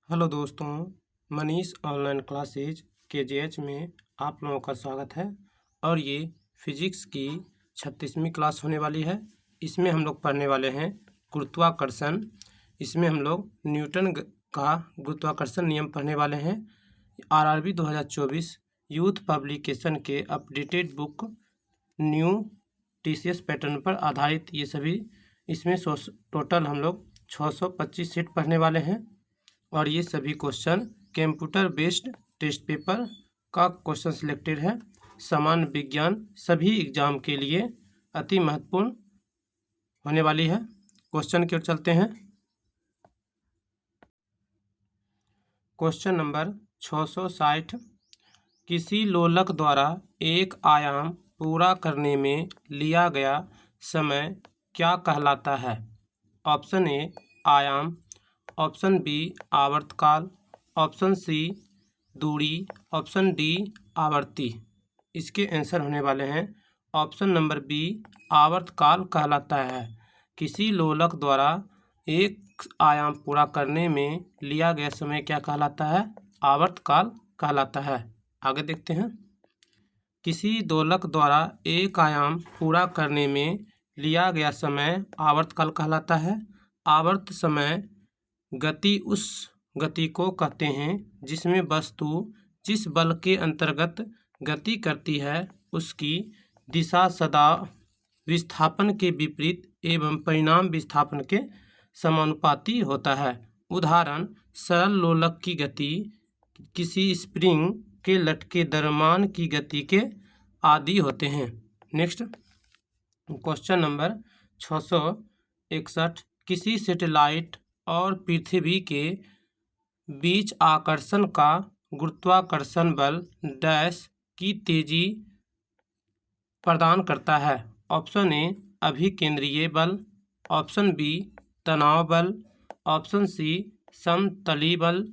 Hello दोस्तों, Manish online classes KGH में आप लोगों का स्वागत है। और ये फिजिक्स की 36वीं क्लास होने वाली है। इसमें हम लोग पढ़ने वाले हैं गुरुत्वाकर्षण। इसमें हम लोग न्यूटन का गुरुत्वाकर्षण नियम पढ़ने वाले हैं। RRB 2024 यूथ पब्लिकेशन के updated book new TCS pattern पर आधारित ये सभी इसमें टोटल हम लोग 625 सेट पढ़ने वाले हैं। और ये सभी question computer based test paper का क्वेश्चन सिलेक्टेड है। सामान्य विज्ञान सभी एग्जाम के लिए अति महत्वपूर्ण होने वाली है। क्वेश्चन की ओर चलते हैं। क्वेश्चन नंबर 660, किसी लोलक द्वारा एक आयाम पूरा करने में लिया गया समय क्या कहलाता है? ऑप्शन ए आयाम, ऑप्शन बी आवर्तकाल, ऑप्शन सी दूरी, ऑप्शन डी आवर्ती। इसके आंसर होने वाले हैं ऑप्शन नंबर बी आवर्तकाल कहलाता है। किसी लोलक द्वारा एक आयाम पूरा करने में लिया गया समय क्या कहलाता है? आवर्तकाल कहलाता है। आगे देखते हैं। किसी दोलक द्वारा एक आयाम पूरा करने में लिया गया समय आवर्तकाल कहलाता है। आवर्त समय गति उस गति को कहते हैं जिसमें वस्तु जिस बल के अंतर्गत गति करती है उसकी दिशा सदा विस्थापन के विपरीत एवं परिणाम विस्थापन के समानुपाती होता है। उदाहरण, सरल लोलक की गति किसी स्प्रिंग के लटके द्रव्यमान की गति के आदि होते हैं। नेक्स्ट क्वेश्चन नंबर 661, किसी सैटेलाइट और पृथ्वी के बीच आकर्षण का गुरुत्वाकर्षण बल डैश की तेजी प्रदान करता है। ऑप्शन ए अभिकेंद्रीय बल, ऑप्शन बी तनाव बल, ऑप्शन सी समतली बल,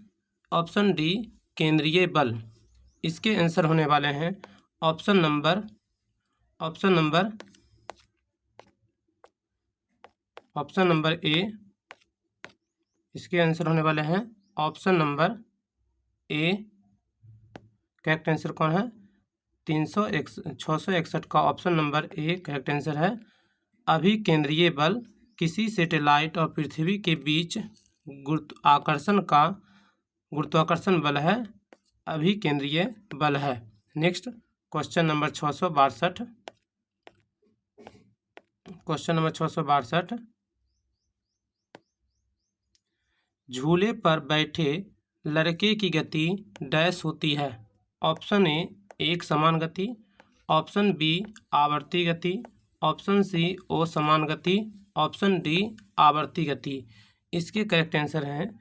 ऑप्शन डी केंद्रीय बल। इसके आंसर होने वाले हैं ऑप्शन नंबर ए। इसके आंसर होने वाले हैं option number A. Correct answer कौन है? 661 का option number A correct answer है। अभिकेंद्रीय बल किसी सैटेलाइट और पृथ्वी के बीच गुरुत्वाकर्षण बल है, अभिकेंद्रीय बल है। Next question number 662। Question number 662, झूले पर बैठे लड़के की गति डैश होती है। ऑप्शन ए एक समान गति, ऑप्शन बी आवर्ती गति, ऑप्शन सी असमान गति, ऑप्शन डी आवर्ती गति। इसके करेक्ट आंसर हैं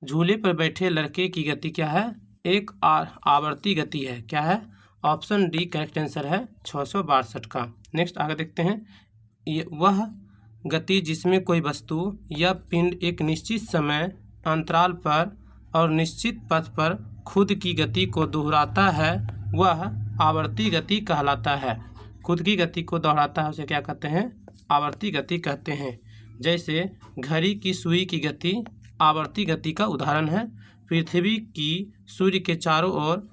झूले पर बैठे लड़के की गति क्या है? एक आवर्ती गति है। क्या है? ऑप्शन डी करेक्ट आंसर है 662 का। नेक्स्ट आगे देखते हैं। वह गति जिसमें कोई वस्तु या पिंड एक निश्चित समय अंतराल पर और निश्चित पथ पर खुद की गति को दोहराता है वह आवर्ती गति कहलाता है। खुद की गति को दोहराता है उसे क्या कहते हैं? आवर्ती गति कहते हैं। जैसे घड़ी की सुई की गति आवर्ती गति का उदाहरण है। पृथ्वी की सूर्य के चारों ओर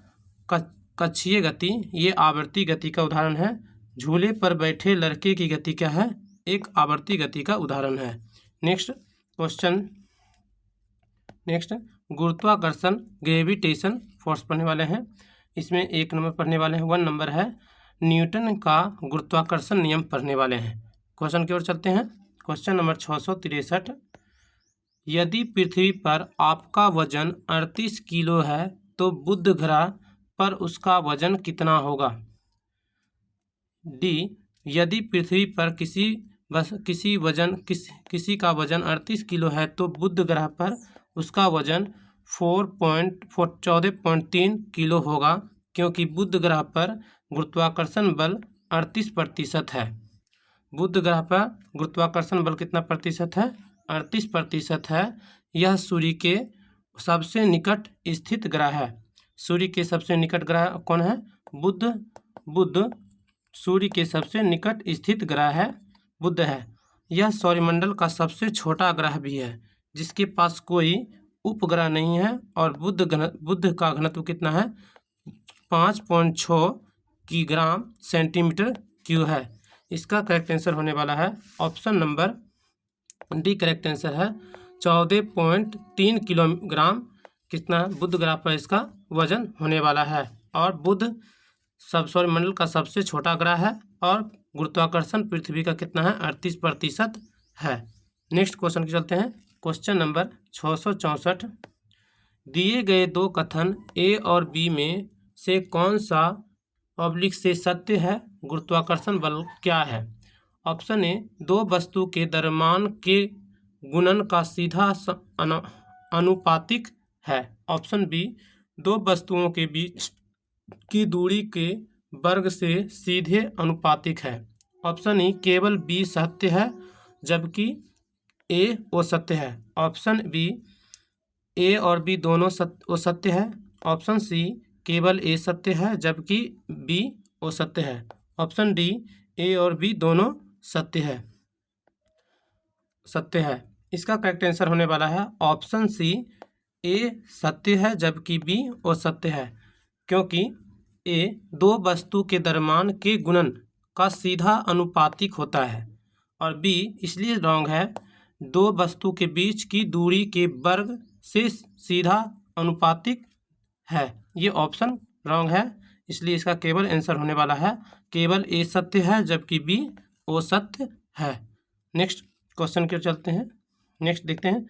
कक्षीय गति ये आवर्ती गति का उदाहरण है। झूले पर बैठे लड़के की गति क्या है? एक आवर्ती गति का उदाहरण है। नेक्स्ट गुरुत्वाकर्षण ग्रेविटेशन फोर्स पढ़ने वाले हैं। इसमें 1 नंबर पढ़ने वाले हैं। 1 नंबर है न्यूटन का गुरुत्वाकर्षण नियम पढ़ने वाले हैं। क्वेश्चन की ओर चलते हैं। क्वेश्चन नंबर 663, यदि पृथ्वी पर आपका वजन 38 किलो है तो बुध ग्रह पर उसका वजन कितना होगा? डी, यदि पृथ्वी पर किसी का वजन 38 किलो है तो बुध ग्रह पर उसका वजन 14.3 किलो होगा, क्योंकि बुध ग्रह पर गुरुत्वाकर्षण बल 38% है। बुध ग्रह पर गुरुत्वाकर्षण बल कितना प्रतिशत है? 38% है। यह सूर्य के सबसे निकट स्थित ग्रह है। सूर्य के सबसे निकट ग्रह कौन है? बुध सूर्य के सबसे निकट स्थित ग्रह है बुध है। यह सौरमंडल का सबसे छोटा ग्रह भी है जिसके पास कोई उपग्रह नहीं है और बुध का घनत्व कितना है 5.6 किग्राम सेंटीमीटर क्यूब है। इसका करेक्ट आंसर होने वाला है option number D correct answer है 14.3 किलोग्राम कितना बुध ग्रह पर इसका वजन होने वाला है। और बुध सौरमंडल का सबसे छोटा ग्रह है और गुरुत्वाकर्षण पृथ्वी का कितना है 38% है। नेक्स्ट क्वेश्चन की चलते हैं। क्वेश्चन नंबर 664 दिए गए दो कथन ए और बी में से कौन सा ऑब्लिक से सत्य है, गुरुत्वाकर्षण बल क्या है। ऑप्शन ए दो वस्तु के द्रव्यमान के गुणन का सीधा अनुपातिक है। ऑप्शन बी दो वस्तुओं के बीच की दूरी के वर्ग से सीधे अनुपातिक है। ऑप्शन ई केवल बी सत्य है जबकि ए असत्य है। ऑप्शन बी ए और बी दोनों असत्य है। ऑप्शन सी केवल ए सत्य है जबकि बी असत्य है। ऑप्शन डी ए और बी दोनों सत्य है। इसका करेक्ट आंसर होने वाला है ऑप्शन सी ए सत्य है जबकि बी असत्य है, क्योंकि ए दो वस्तु के द्रव्यमान के गुणन का सीधा अनुपातिक होता है और बी इसलिए रॉन्ग है दो वस्तु के बीच की दूरी के वर्ग से सीधा अनुपातिक है। ये ऑप्शन रॉन्ग है, इसलिए इसका केवल आंसर होने वाला है केवल ए सत्य है जबकि बी असत्य है। नेक्स्ट क्वेश्चन की ओर चलते हैं। नेक्स्ट देखते हैं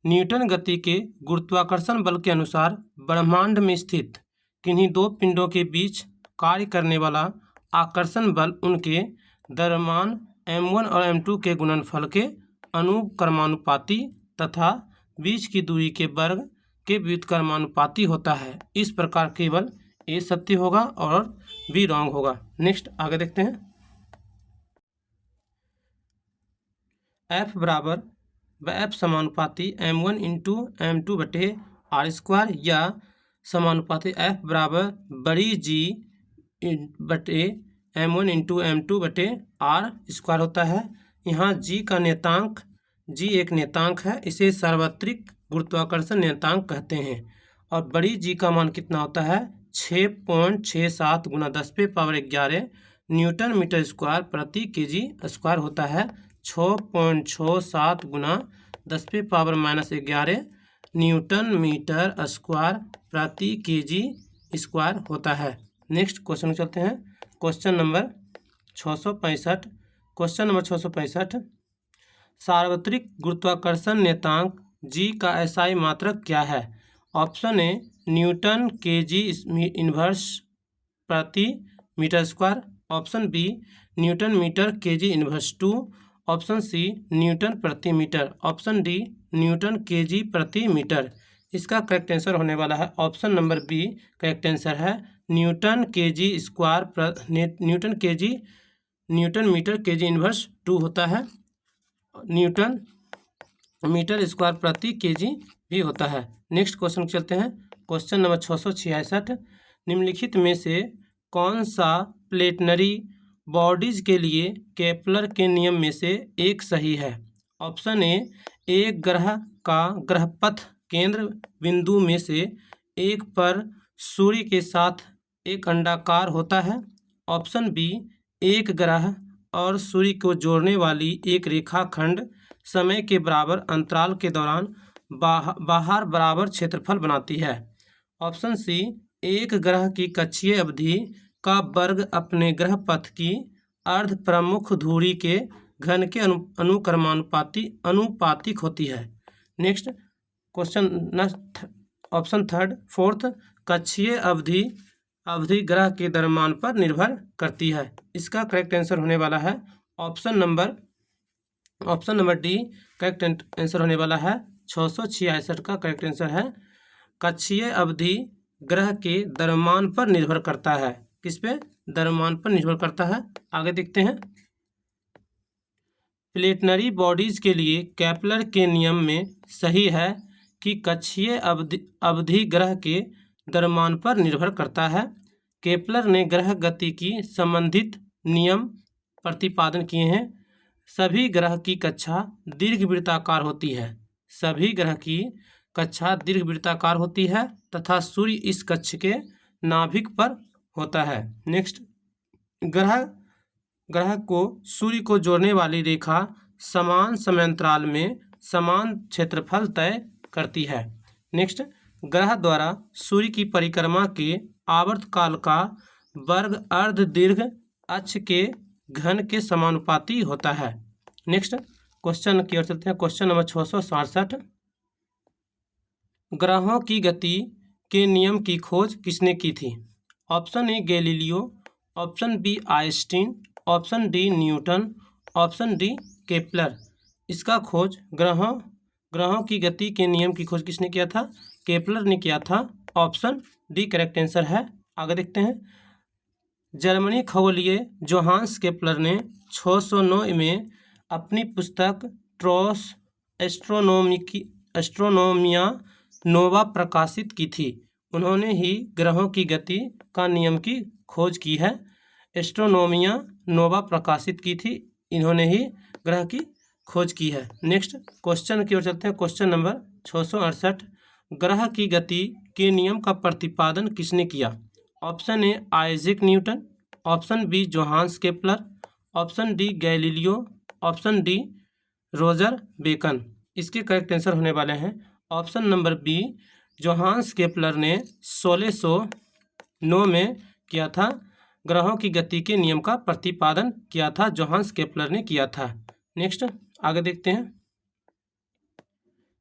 न्यूटन गति के गुरुत्वाकर्षण बल के अनुसार ब्रह्मांड में स्थित किन्हीं दो पिंडों के बीच कार्य करने वाला आकर्षण बल उनके द्रव्यमान m1 और m2 के गुणनफल के अनुक्रमानुपाती तथा बीच की दूरी के वर्ग के व्युत्क्रमानुपाती होता है। इस प्रकार केवल ए सत्य होगा और बी रॉन्ग होगा। नेक्स्ट आगे देखते हैं। F बराबर F समानुपाती m1 इंटू m2 बटे आर स्क्वायर या समानुपाती F बराबर बड़ी जी बटे m1 इंटू m2 बटे आर स्क्वायर होता है। यहाँ जी का नियतांक जी एक नियतांक है, इसे सार्वत्रिक गुरुत्वाकर्षण नियतांक कहते हैं। और बड़ी जी का मान कितना होता है 6.67 गुना 10⁻11 न्यूटन मीटर स्क्वायर प्रति केजी स्क्वायर होता है। 6.67 गुना 10⁻11 न्यूटन मीटर स्क्वायर प्रति केजी स्क्वायर होता है। नेक्स्ट क्वेश्चन चलते हैं। Question number 665। क्वेश्चन नंबर 665 सार्वत्रिक गुरुत्वाकर्षण नियतांक जी का एसआई मात्रक क्या है। Option A newton KG inverse प्रति metre square. Option B newton metre KG inverse 2। Option C newton प्रति metre. Option D newton KG प्रति मीटर। इसका करेक्ट आंसर होने वाला है option number B correct answer है newton KG square newton metre KG inverse 2 होता है। Newton metre square प्रति केजी भी होता है। नेक्स्ट क्वेश्चन चलते हैं। क्वेश्चन नंबर 666 निम्नलिखित में से कौन सा प्लेटनरी बॉडीज के लिए केपलर के नियम में से एक सही है। ऑप्शन ए एक ग्रह का ग्रहपथ केंद्र बिंदु में से एक पर सूर्य के साथ एक अंडाकार होता है। ऑप्शन बी एक ग्रह और सूर्य को जोड़ने वाली एक रेखाखंड समय के बराबर अंतराल के दौरान बाहर बराबर क्षेत्रफल बनाती है। ऑप्शन सी एक ग्रह की कक्षीय अवधि का वर्ग अपने ग्रह पथ की अर्ध प्रमुख धुरी के घन के अनुपातिक होती है। नेक्स्ट क्वेश्चन ऑप्शन फोर्थ कक्षीय अवधि ग्रह के द्रव्यमान पर निर्भर करती है। इसका करेक्ट आंसर होने वाला है option number D correct answer होने वाला है 666 का करेक्ट आंसर है कक्षीय अवधि ग्रह के द्रव्यमान पर निर्भर करता है। किस पे द्रव्यमान पर निर्भर करता है। आगे देखते हैं। प्लेटनरी बॉडीज के लिए केपलर के नियम में सही है कि कक्षीय अवधि ग्रह के द्रव्यमान पर निर्भर करता है। केपलर ने ग्रह गति की संबंधित नियम प्रतिपादन किए हैं। सभी ग्रह की कक्षा दीर्घवृत्ताकार होती है। सभी ग्रह की कक्षा दीर्घवृत्ताकार होती है तथा सूर्य इस कक्ष के नाभिक पर होता है। नेक्स्ट, ग्रह को सूर्य को जोड़ने वाली रेखा समान समयांतराल में समान क्षेत्रफल तय करती है। नेक्स्ट, ग्रह द्वारा सूर्य की परिक्रमा के आवर्तकाल का वर्ग अर्ध दीर्घ अक्ष के घन के समानुपाती होता है। नेक्स्ट क्वेश्चन की ओर चलते हैं। क्वेश्चन नंबर 667, ग्रहों की गति के नियम की खोज किसने की थी? Option A Galileo, option B Einstein, option D Newton, option D Kepler. इसका खोज ग्रहों की गति के नियम की खोज किसने किया था? केपलर ने किया था। ऑप्शन डी करेक्ट आंसर है। आगे देखते हैं। जर्मनी खगोलीय जोहान्स केपलर ने 609 में अपनी पुस्तक ट्रोस एस्ट्रोनोमिया नोवा प्रकाशित की थी। उन्होंने ही ग्रहों की गति का नियम की खोज की है। एस्ट्रोनोमिया नोवा प्रकाशित की थी, इन्होंने ही ग्रह की खोज की है। नेक्स्ट क्वेश्चन की ओर चलते हैं। क्वेश्चन नंबर 668, ग्रह की गति के नियम का प्रतिपादन किसने किया? Option A Isaac Newton, option B Johannes Kepler, option D Galileo, option D Roger Bacon. इसके करेक्ट आंसर होने वाले हैं option number B, Johannes Kepler ने 1609 में किया था। ग्रहों की गति के नियम का प्रतिपादन किया था, जोहान्स केपलर ने किया था। नेक्स्ट आगे देखते हैं।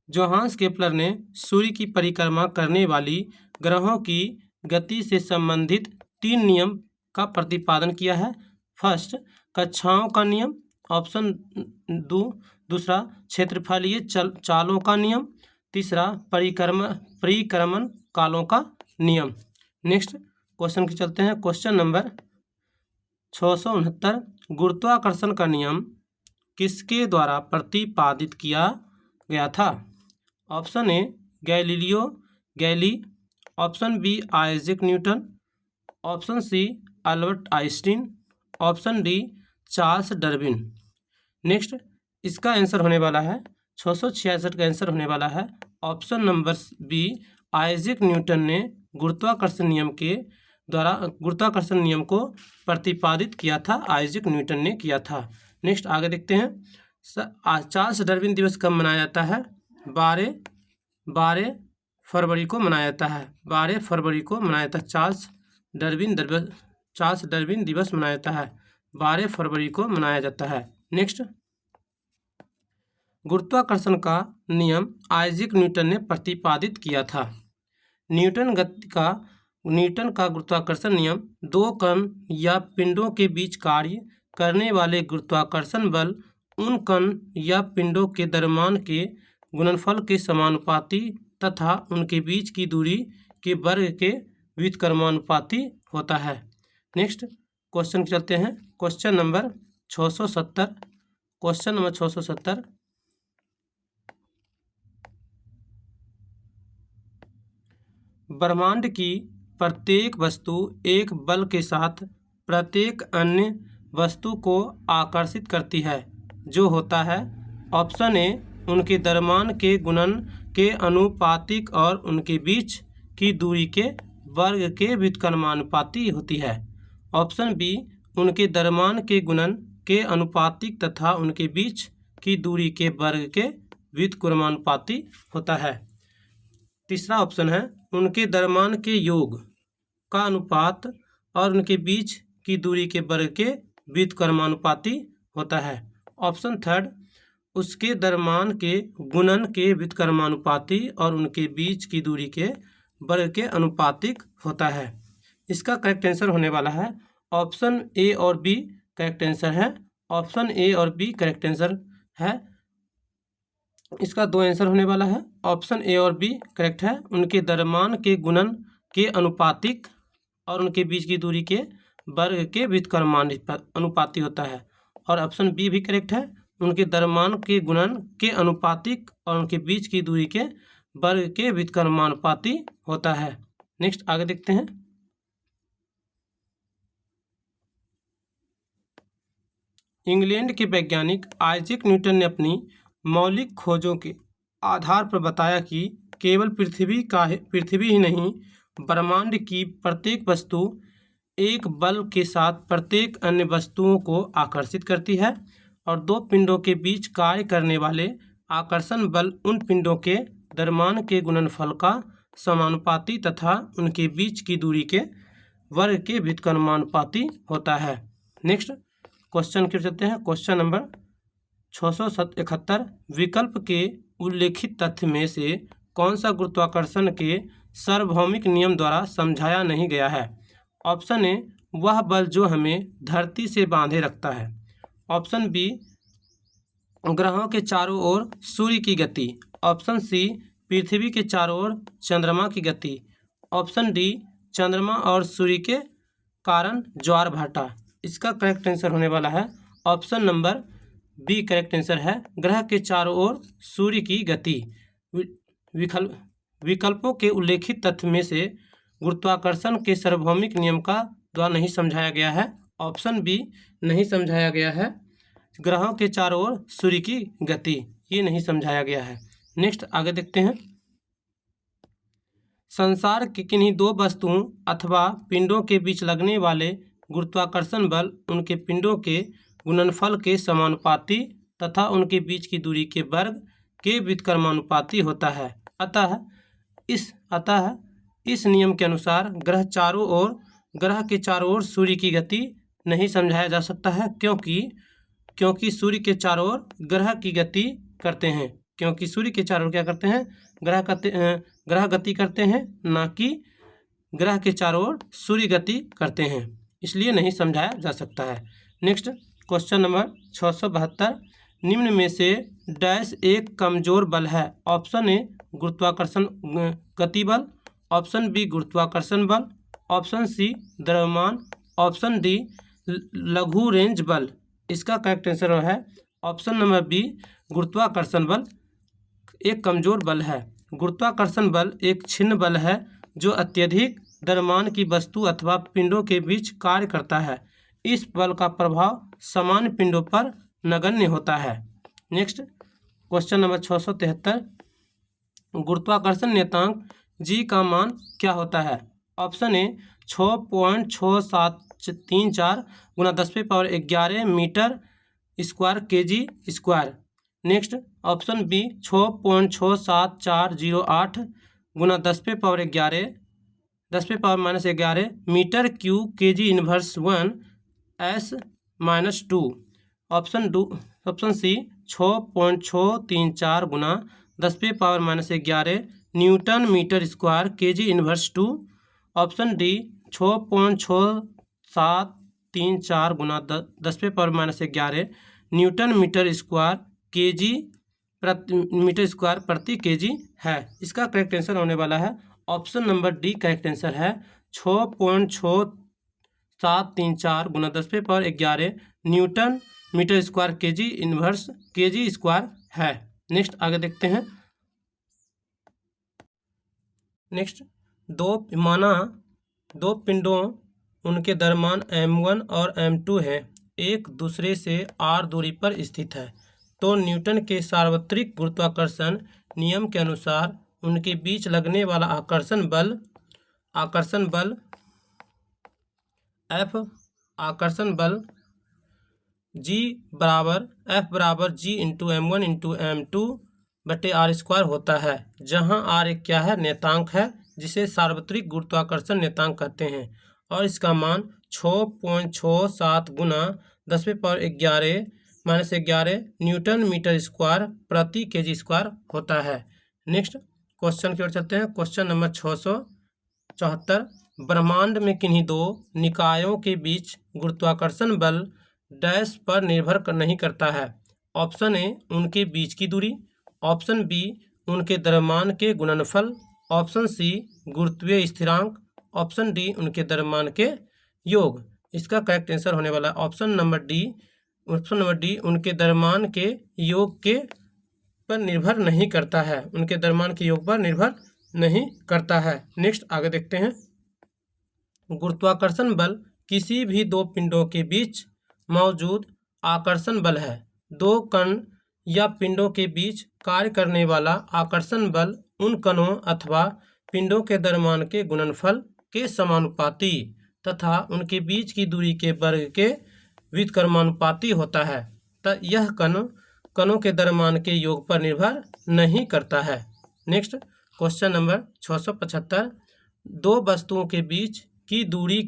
जोहान्स केपलर ने सूर्य की परिक्रमा करने वाली ग्रहों की गति से संबंधित 3 नियम का प्रतिपादन किया है। फर्स्ट, कक्षाओं का नियम, ऑप्शन दूसरा क्षेत्रफलीय चालों का नियम, तीसरा परिक्रमण कालों का नियम। नेक्स्ट क्वेश्चन के चलते हैं। क्वेश्चन नंबर 669, गुरुत्वाकर्षण का नियम किसके द्वारा प्रतिपादित किया गया था? Option A Galileo Galilei, option B Isaac Newton, option C Albert Einstein, option D Charles Darwin. Next इसका आंसर होने वाला है 666 का आंसर होने वाला है option number B, Isaac Newton ने गुरुत्वाकर्षण नियम को प्रतिपादित किया था। आइजैक न्यूटन ने किया था। नेक्स्ट आगे देखते हैं। चार्ल्स डार्विन दिवस कब मनाया जाता है? 12 फरवरी को मनाया जाता है। 12 फरवरी को मनाया जाता है। चार्ल्स डार्विन दिवस मनाया जाता है। 12 फरवरी को मनाया जाता है। नेक्स्ट, गुरुत्वाकर्षण का नियम आइजैक न्यूटन ने प्रतिपादित किया था। न्यूटन का गुरुत्वाकर्षण नियम 2 कण या पिंडों के बीच कार्य करने वाले गुरुत्वाकर्षण बल उन कण या पिंडों के द्रव्यमान के गुणनफल के समानुपाती तथा उनके बीच की दूरी के वर्ग के व्युत्क्रमानुपाती होता है। नेक्स्ट क्वेश्चन चलते हैं। क्वेश्चन नंबर 670, ब्रह्मांड की प्रत्येक वस्तु एक बल के साथ प्रत्येक अन्य वस्तु को आकर्षित करती है, जो होता है। ऑप्शन ए उनके द्रव्यमान के गुणन के अनुपातिक और उनके बीच की दूरी के वर्ग के व्युत्क्रमानुपाती होती है। ऑप्शन बी उनके द्रव्यमान के गुणन के अनुपातिक तथा उनके बीच की दूरी के वर्ग के व्युत्क्रमानुपाती होता है। तीसरा ऑप्शन है उनके द्रव्यमान के योग का अनुपात और उनके बीच की दूरी के वर्ग के व्युत्क्रमानुपाती होता है। ऑप्शन थर्ड, उसके द्रव्यमान के गुणन के व्युत्क्रमानुपाती और उनके बीच की दूरी के वर्ग के अनुपातिक होता है। इसका करेक्ट आंसर होने वाला है ऑप्शन ए और बी करेक्ट आंसर है। ऑप्शन ए और बी करेक्ट आंसर है। इसका 2 आंसर होने वाला है। ऑप्शन ए और बी करेक्ट है। उनके द्रव्यमान के गुणन के अनुपातिक और उनके बीच की दूरी के वर्ग के व्युत्क्रमानुपाती होता है। और ऑप्शन बी भी करेक्ट है। उनके द्रव्यमान के गुणन के अनुपातिक और उनके बीच की दूरी के वर्ग के व्युत्क्रमानुपाती होता है। नेक्स्ट आगे देखते हैं। इंग्लैंड के वैज्ञानिक आइजैक न्यूटन ने अपनी मौलिक खोजों के आधार पर बताया कि केवल पृथ्वी ही नहीं, ब्रह्मांड की प्रत्येक वस्तु एक बल के साथ प्रत्येक अन्य वस्तुओं को आकर्षित करती है और दो पिंडों के बीच कार्य करने वाले आकर्षण बल उन पिंडों के द्रव्यमान के गुणनफल का समानुपाती तथा उनके बीच की दूरी के वर्ग के व्युत्क्रमानुपाती होता है। नेक्स्ट क्वेश्चन की ओर चलते हैं। क्वेश्चन नंबर 671, विकल्प के उल्लेखित तथ्य में से कौन सा गुरुत्वाकर्षण के सार्वभौमिक नियम द्वारा समझाया नहीं गया है? ऑप्शन ए, वह बल जो हमें धरती से बांधे रखता है। ऑप्शन बी, ग्रहों के चारों ओर सूर्य की गति। ऑप्शन सी, पृथ्वी के चारों ओर चंद्रमा की गति। ऑप्शन डी, चंद्रमा और सूर्य के कारण ज्वार भाटा। इसका करेक्ट आंसर होने वाला है option number B. Correct answer है ग्रह के चारों ओर सूर्य की गति। विकल्पों के उल्लेखित तथ्य में से गुरुत्वाकर्षण के सार्वभौमिक नियम का द्वारा नहीं समझाया गया है। ऑप्शन बी नहीं समझाया गया है। ग्रहों के चारों ओर सूर्य की गति, ये नहीं समझाया गया है। नेक्स्ट आगे देखते हैं। संसार के किन्हीं दो वस्तुओं अथवा पिंडों के बीच लगने वाले गुरुत्वाकर्षण बल उनके पिंडों के गुणनफल के समानुपाती तथा उनके बीच की दूरी के वर्ग के व्युत्क्रमानुपाती होता है। अतः इस नियम के अनुसार ग्रह के चारों ओर सूर्य की गति नहीं समझाया जा सकता है, क्योंकि सूर्य के चारों ओर ग्रह की गति करते हैं। क्योंकि सूर्य के चारों ओर क्या करते हैं? ग्रह गति करते हैं, ना कि ग्रह के चारों ओर सूर्य गति करते हैं, इसलिए नहीं समझाया जा सकता है। नेक्स्ट क्वेश्चन नंबर 672, निम्न में से डैश एक कमजोर बल है? ऑप्शन ए, गुरुत्वाकर्षण गति बल। ऑप्शन बी, गुरुत्वाकर्षण बल। ऑप्शन सी, द्रव्यमान। ऑप्शन डी, लघु रेंज बल। इसका करेक्ट आंसर है ऑप्शन नंबर बी, गुरुत्वाकर्षण बल एक कमजोर बल है। गुरुत्वाकर्षण बल एक छिन्न बल है जो अत्यधिक द्रव्यमान की वस्तु अथवा पिंडों के बीच कार्य करता है। इस बल का प्रभाव सामान्य पिंडों पर नगण्य होता है। नेक्स्ट क्वेश्चन नंबर 673, गुरुत्वाकर्षण नियतांक जी का मान क्या होता है? ऑप्शन ए, 6.6734 गुना 10⁻11 metre square KG square. Next option B, 6.67408 गुना 10⁻11 metre cube KG inverse 1 S-2। Option C, 6.634 गुना 10⁻11 newton metre square KG inverse 2। Option D, 6.6734 गुना 10⁻11 न्यूटन मीटर स्क्वायर प्रति केजी है। इसका करेक्ट आंसर होने वाला है option number D. Correct answer है 6.6734 गुना 10⁻11 newton metre square KG inverse KG square है। नेक्स्ट आगे देखते हैं। नेक्स्ट दो पिंडों उनके द्रव्यमान m1 और m2 हैं, एक दूसरे से r दूरी पर स्थित है, तो न्यूटन के सार्वत्रिक गुरुत्वाकर्षण नियम के अनुसार उनके बीच लगने वाला आकर्षण बल F बराबर G into m1 into m2 बटे r² होता है, जहां r एक क्या है? नियतांक है, जिसे सार्वत्रिक गुरुत्वाकर्षण नियतांक कहते हैं, और इसका मान 6.67 गुना 10⁻11 न्यूटन मीटर स्क्वायर प्रति केजी स्क्वायर होता है। नेक्स्ट क्वेश्चन की ओर चलते हैं। क्वेश्चन नंबर 674, ब्रह्मांड में किन्हीं दो निकायों के बीच गुरुत्वाकर्षण बल डैश पर निर्भर नहीं करता है? ऑप्शन ए, उनके बीच की दूरी। ऑप्शन बी, उनके द्रव्यमान के गुणनफल। ऑप्शन सी, गुरुत्वीय स्थिरांक। ऑप्शन डी, उनके द्रव्यमान के योग। इसका करेक्ट आंसर होने वाला है ऑप्शन नंबर डी, उनके द्रव्यमान के योग के पर निर्भर नहीं करता है, उनके द्रव्यमान के योग पर निर्भर नहीं करता है। नेक्स्ट आगे देखते हैं। गुरुत्वाकर्षण बल किसी भी दो पिंडों के बीच मौजूद आकर्षण बल है। दो कण या पिंडों के बीच कार्य करने वाला आकर्षण बल उन कणों अथवा पिंडों के द्रव्यमान के गुणनफल के समानुपाती तथा उनके बीच की दूरी के वर्ग के व्युत्क्रमानुपाती होता है। यह कणों के द्रव्यमान के योग पर निर्भर नहीं करता है। Next question number 675। दो वस्तुओं के बीच की दूरी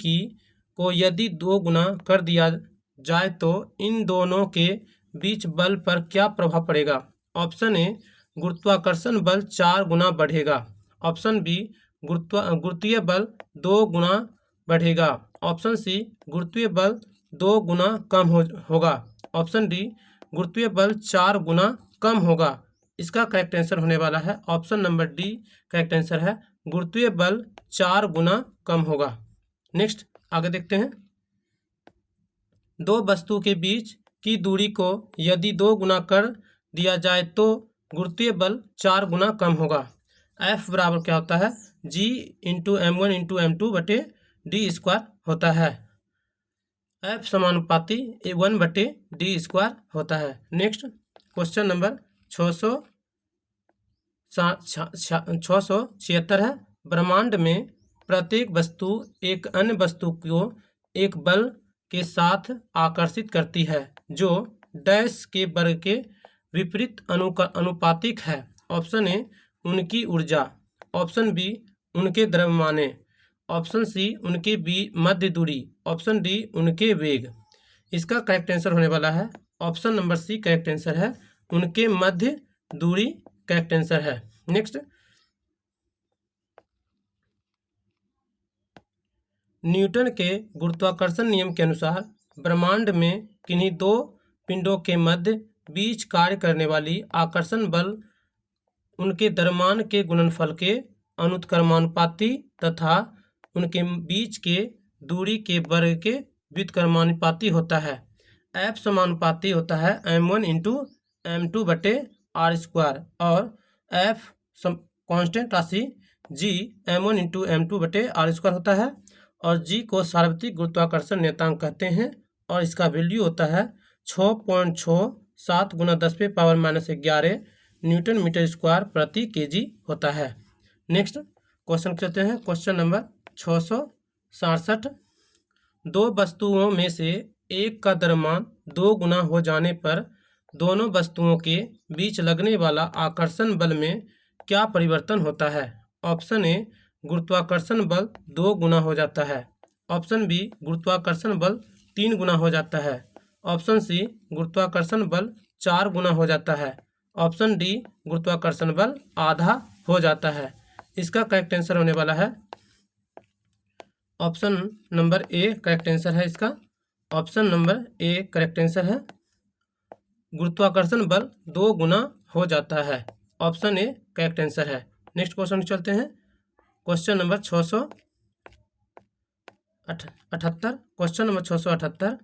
को यदि 2 गुना कर दिया जाए तो इन दोनों के बीच बल पर क्या प्रभाव पड़ेगा? ऑप्शन ए, गुरुत्वाकर्षण बल 4 गुना बढ़ेगा। ऑप्शन बी, गुरुत्वीय बल 2 गुना बढ़ेगा। ऑप्शन सी, गुरुत्वीय बल 2 गुना कम होगा। ऑप्शन डी, गुरुत्वीय बल 4 गुना कम होगा। इसका करेक्ट आंसर होने वाला है option number D. Correct answer है गुरुत्वीय बल 4 गुना कम होगा। नेक्स्ट आगे देखते हैं। दो वस्तु के बीच की दूरी को यदि 2 गुना कर दिया जाए तो गुरुत्वीय बल 4 गुना कम होगा। F बराबर क्या होता है? G into M1 into M2 बटे डी स्क्वायर होता है। F समानुपाती 1 बटे डी स्क्वायर होता है। नेक्स्ट क्वेश्चन नंबर 676 है। ब्रह्मांड में प्रत्येक वस्तु एक अन्य वस्तु को एक बल के साथ आकर्षित करती है जो डैश के वर्ग के विपरीत अनुपातिक है। ऑप्शन ए, उनकी ऊर्जा। ऑप्शन बी, उनके द्रव्यमान। ऑप्शन सी, उनके मध्य दूरी। ऑप्शन डी, उनके वेग। इसका करेक्ट आंसर होने वाला है option number C. Correct answer है उनके मध्य दूरी। करेक्ट आंसर है। नेक्स्ट, न्यूटन के गुरुत्वाकर्षण नियम के अनुसार ब्रह्मांड में किन्हीं दो पिंडों के मध्य बीच कार्य करने वाली आकर्षण बल उनके द्रव्यमान के गुणनफल के अनुत्क्रमानुपाती तथा उनके बीच के दूरी के वर्ग के व्युत्क्रमानुपाती होता है। F समानुपाती होता है M1 इंटू M2 बटे आर स्क्वायर और F कांस्टेंट राशि G M1 इंटू M2 बटे आर स्क्वायर होता है और G को सार्वत्रिक गुरुत्वाकर्षण नियतांक कहते हैं और इसका वैल्यू होता है 6.67 गुना 10⁻⁻11 न्यूटन मीटर स्क्वायर प्रति केजी होता है। नेक्स्ट क्वेश्चन चलते हैं। Question number 667। दो वस्तुओं में से एक का द्रव्यमान 2 गुना हो जाने पर दोनों वस्तुओं के बीच लगने वाला आकर्षण बल में क्या परिवर्तन होता है? ऑप्शन ए, गुरुत्वाकर्षण बल 2 गुना हो जाता है। ऑप्शन बी, गुरुत्वाकर्षण बल 3 गुना हो जाता है। ऑप्शन सी, गुरुत्वाकर्षण बल 4 गुना हो जाता है। ऑप्शन डी, गुरुत्वाकर्षण बल आधा हो जाता है। इसका करेक्ट आंसर होने वाला है option number A. Correct answer है इसका option number A. Correct answer है गुरुत्वाकर्षण बल 2 गुना हो जाता है। ऑप्शन ए करेक्ट आंसर है। नेक्स्ट क्वेश्चन चलते हैं। Question number 678। Question number 678।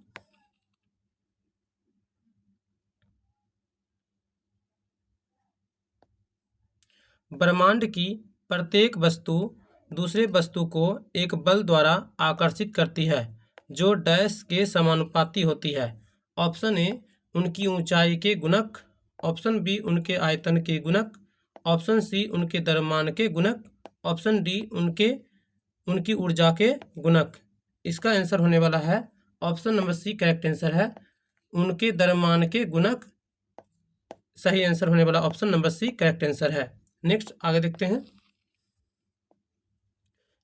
ब्रह्मांड की प्रत्येक वस्तु दूसरे वस्तु को एक बल द्वारा आकर्षित करती है जो डैश के समानुपाती होती है। ऑप्शन ए, उनकी ऊंचाई के गुणक। ऑप्शन बी, उनके आयतन के गुणक। ऑप्शन सी, उनके द्रव्यमान के गुणक। ऑप्शन डी, उनकी ऊर्जा के गुणक। इसका आंसर होने वाला है option number C. Correct answer है उनके द्रव्यमान के गुणक। सही आंसर होने वाला option number C. Correct answer है। नेक्स्ट आगे देखते हैं।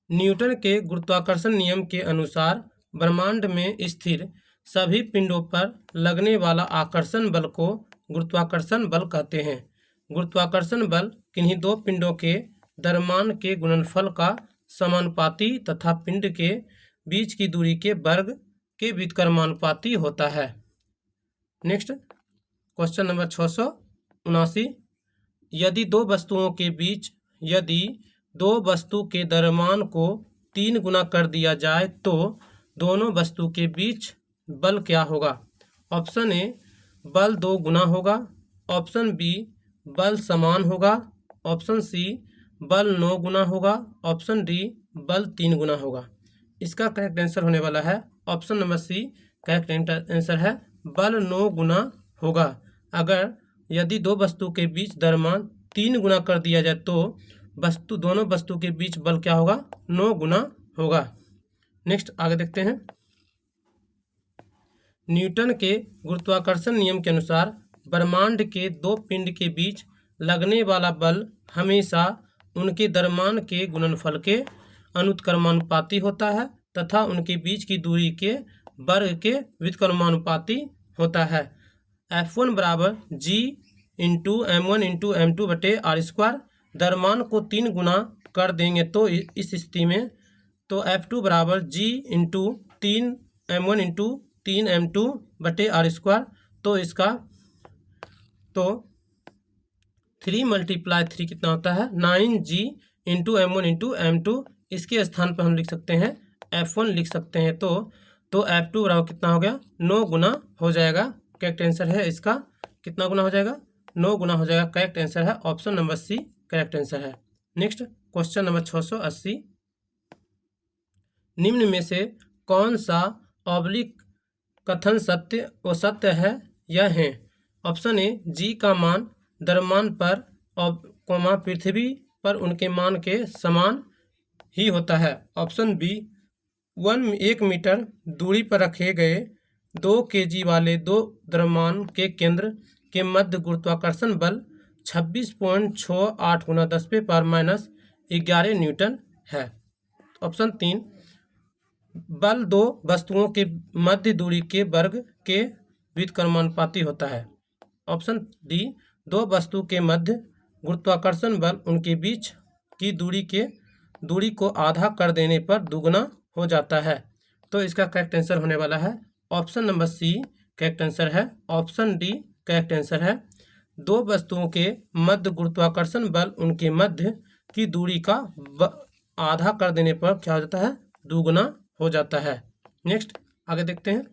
न्यूटन के गुरुत्वाकर्षण नियम के अनुसार ब्रह्मांड में स्थिर सभी पिंडों पर लगने वाला आकर्षण बल को गुरुत्वाकर्षण बल कहते हैं। गुरुत्वाकर्षण बल किन्हीं दो पिंडों के द्रव्यमान के गुणनफल का समानुपाती तथा पिंड के बीच की दूरी के वर्ग के व्युत्क्रमानुपाती होता है। Next question number 679। यदि दो वस्तु के द्रव्यमान को 3 गुना कर दिया जाए तो दोनों वस्तु के बीच बल क्या होगा? ऑप्शन ए, बल 2 गुना होगा। ऑप्शन बी, बल समान होगा। ऑप्शन सी, बल 9 गुना होगा। ऑप्शन डी, बल 3 गुना होगा। इसका करेक्ट आंसर होने वाला है option number C. Correct answer है बल 9 गुना होगा। यदि दो वस्तु के बीच द्रव्यमान 3 गुना कर दिया जाए तो दोनों वस्तु के बीच बल क्या होगा? 9 गुना होगा। नेक्स्ट आगे देखते हैं। न्यूटन के गुरुत्वाकर्षण नियम के अनुसार ब्रह्मांड के दो पिंड के बीच लगने वाला बल हमेशा उनके द्रव्यमान के गुणनफल के अनुत्क्रमानुपाती होता है तथा उनके बीच की दूरी के वर्ग के व्युत्क्रमानुपाती होता है। F1 बराबर G into M1 into M2 बटे R स्क्वायर। द्रव्यमान को 3 गुना कर देंगे तो इस स्थिति में तो F2 बराबर G into 3 M1 into 3 M2 बटे R स्क्वायर। तो इसका तो 3 मल्टीप्लाई 3 कितना होता है? 9G into M1 into M2। इसके स्थान पर हम लिख सकते हैं F1 लिख सकते हैं। तो F2 बराबर कितना हो गया? 9 गुना हो जाएगा। करेक्ट आंसर है इसका कितना गुना हो जाएगा? 9 गुना हो जाएगा। करेक्ट आंसर है option number C correct answer है। Next question number 680। निम्न में से कौन सा ऑब्लिक कथन सत्य व सत्य है यह है? ऑप्शन ए जी का मान द्रव्यमान पर पृथ्वी पर उनके मान के समान ही होता है। ऑप्शन बी 1 मीटर दूरी पर रखे गए 2 kg वाले दो द्रव्यमान के केंद्र के मध्य गुरुत्वाकर्षण बल 26.68 गुना 10⁻⁻11 न्यूटन है। ऑप्शन 3 बल दो वस्तुओं के मध्य दूरी के वर्ग के व्युत्क्रमानुपाती होता है। ऑप्शन डी दो वस्तु के मध्य गुरुत्वाकर्षण बल उनके बीच की दूरी को आधा कर देने पर दुगना हो जाता है। तो इसका करेक्ट आंसर होने वाला है option number C correct answer है। ऑप्शन डी करेक्ट आंसर है। दो वस्तुओं के मध्य गुरुत्वाकर्षण बल उनके मध्य की दूरी का आधा कर देने पर क्या हो जाता है? दुगना हो जाता है। नेक्स्ट आगे देखते हैं।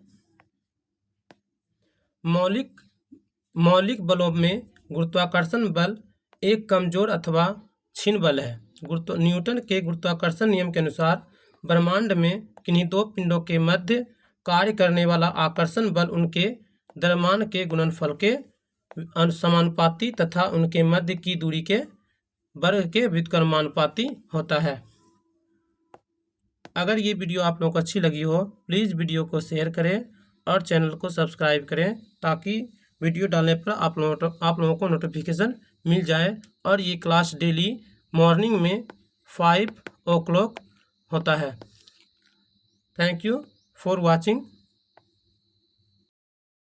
मौलिक बलों में गुरुत्वाकर्षण बल एक कमजोर अथवा क्षीण बल है। न्यूटन के गुरुत्वाकर्षण नियम के अनुसार ब्रह्मांड में किन्हीं दो पिंडों के मध्य कार्य करने वाला आकर्षण बल उनके द्रव्यमान के गुणनफल के समानुपाती तथा उनके मध्य की दूरी के वर्ग के व्युत्क्रमानुपाती होता है। अगर ये वीडियो आप लोगों को अच्छी लगी हो प्लीज़ वीडियो को शेयर करें और चैनल को सब्सक्राइब करें ताकि वीडियो डालने पर आप लोगों को नोटिफिकेशन मिल जाए। और ये क्लास डेली मॉर्निंग में 5 o'clock होता है। Thank you for watching.